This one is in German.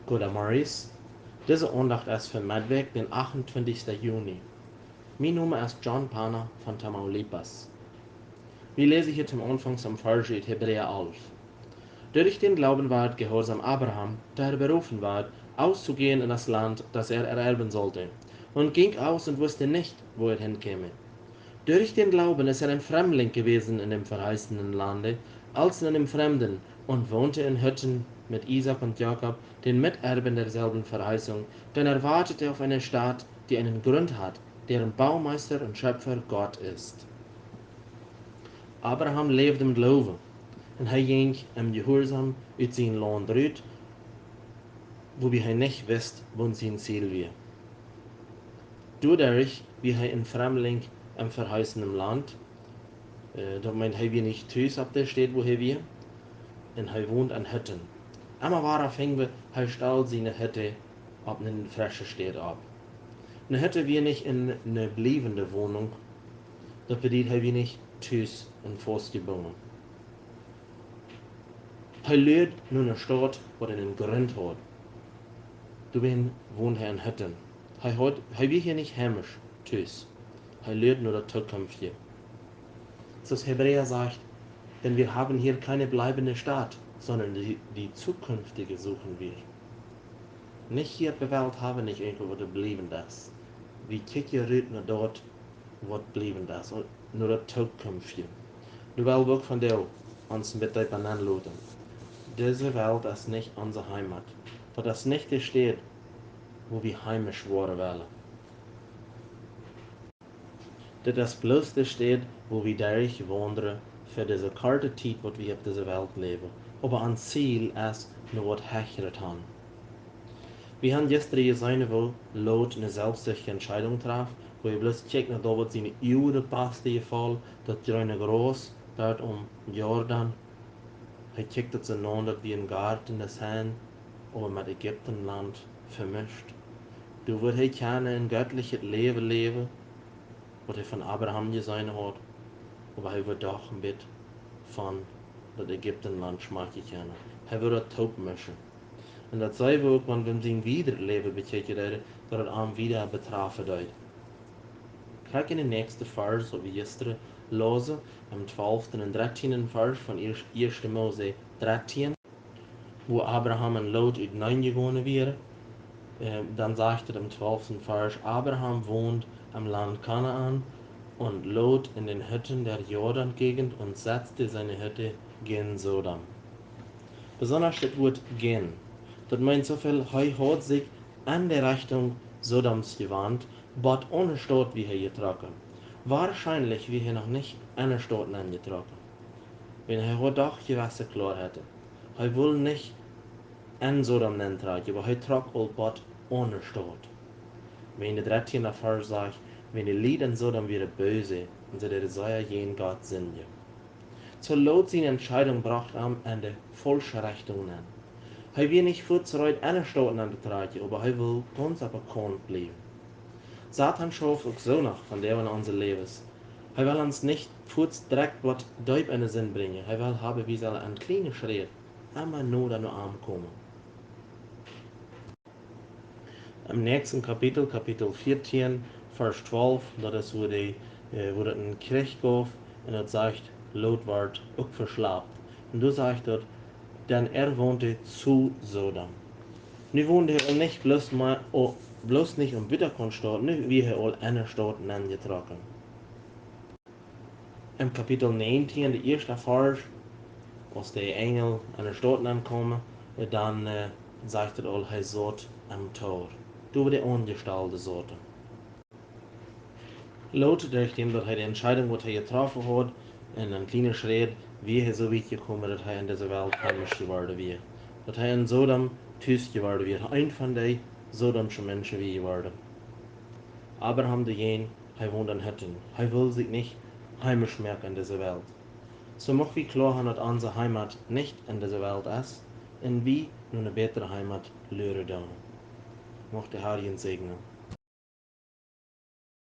Goede Morris. Deze aandacht is für Mittwoch, den 28. Juni. Mein Name ist John Pana von Tamaulipas. Wir lesen hier zum Anfang zum Vers in Hebräer 11. Durch den Glauben ward gehorsam Abraham, der berufen ward, auszugehen in das Land, das er ererben sollte, und ging aus und wusste nicht, wo er hinkäme. Durch den Glauben ist er ein Fremdling gewesen in dem verheißenen Lande, als in einem Fremden, und wohnte in Hütten mit Isaac und Jakob, den Miterben derselben Verheißung, denn er wartete auf eine Stadt, die einen Grund hat, deren Baumeister und Schöpfer Gott ist. Abraham leefde im Glauben, en hij ging im Gehorsam uit zijn land uit, wobei hij nicht wist, wo sein Ziel war. Dadurch, wie hij ein Fremdling im verheißenen Land, dat meint hij weer nicht thuis op der Stadt, wo hij war, en hij wohnt an Hütten. Einmal war er fing, hij stellt seine Hütte auf eine frische Stadt ab. Eine Hütte wie nicht in eine bleibende Wohnung, das bedeutet hij wie nicht thuis en vastgebunden. Hij leert nur eine Stadt, wo er einen Grund hat. Darin wohnt er in Hütten. Hij wird hier nicht heimisch, thuis. Hij leert nur der Zukunft hier. Das Hebräer sagt, denn wir haben hier keine bleibende Stadt, sondern die zukünftige suchen wir. Nicht hier auf der Welt haben nicht irgendwo, wo bleiben das. Wir kicken nach dort, wo bleiben das. Und nur der Zukunft hier. Du willst auch von dir uns mit dir anladen. Diese Welt ist nicht unsere Heimat. Das ist nicht die Stadt, wo wir heimisch werden wollen. Das ist bloß die Stadt, wo wir dadurch wandern, für diese kurze Zeit, wo wir auf dieser Welt leben. Aber ein Ziel ist, nur was Höheres haben. Wir haben gestern gesehen, wo Lot eine selbstsüchtige Entscheidung traf, wo er bloß checkt, nach da wird seine Jude passte gefallen, das grüne Gras, dort Jordan. Er checkt das an, dass wie ein Garten das Hand, aber mit Ägyptenland vermischt. Du wirst hier gerne ein göttliches Leben leben, was er von Abraham gesehen hat, aber er wird doch ein bisschen von das Ägyptenland schmecken können. Er wird das taub mischen. Und das sei auch, wenn wir sein Wiederleben bekämpfen, dass er am wieder betrafen wird. Kijk in den nächsten Vers, so wie gestern lesen, am 12. und 13. Vers von 1. Mose 13, wo Abraham und Lot hineingegangen wären. Dann sagt er im 12. Vers, Abraham wohnt am Land Kanaan und Lot in den Hütten der Jordan-Gegend und setzte seine Hütte gen Sodom. Besonders das Wort gen. Das meint so viel, er hat sich an der Richtung Sodoms gewandt, but ohne Stadt wie er getroffen. Wahrscheinlich wie er noch nicht eine Stadt angetroffen. Wenn er hat doch gewisse klar hätte. Er will nicht an Sodom antragen, aber er trug all but ohne Stadt. Wenn der 13. Vers sagt, wenn die Lied in Sodom wieder böse, und sie der Säuer jen Gott sind. So Lot seine Entscheidung brachte ihm an die falsche Richtung an. Er will nicht fortschreiten, eine Stadt anzutragen, aber er will ganz aber bekannt bleiben. Satan schafft auch so noch von der in unser Lebens. Er will uns nicht direkt was Deut in den Sinn bringen. Er will haben, wie soll ein kleiner Schritt immer nur an den Arm kommen. Im nächsten Kapitel, Kapitel 14, Vers 12, das ist, wo das ein Krieg gab, und das sagt, Lot ward auch verschlapt. Und du sagst dort, denn er wohnte zu Sodom. Nu wohnte er nicht bloß nicht um Wiederkunftsstadt, nu wie er all eine Stadt angetroffen. Im Kapitel 19, der erste Vers, als der Engel an der Stadt ankommen, dann sagt er all, er satt am Tor. Du war der Ungestalte Sorte. Lot, durch den, dass er die Entscheidung, die er getroffen hat, in einem kleinen Schritt, wie er so weit gekommen, dass er in dieser Welt heimisch geworden wird. Dass er in Sodom Tüß geworden wird. Ein von den Sodomschen Menschen wie geworden. Abraham derjenige, er wohnt in Hütten. Er will sich nicht heimisch merken in dieser Welt. So möchten wir klar haben, dass unsere Heimat nicht in dieser Welt ist, und wie nur eine bessere Heimat lernen. Möchte Herr ihn segnen.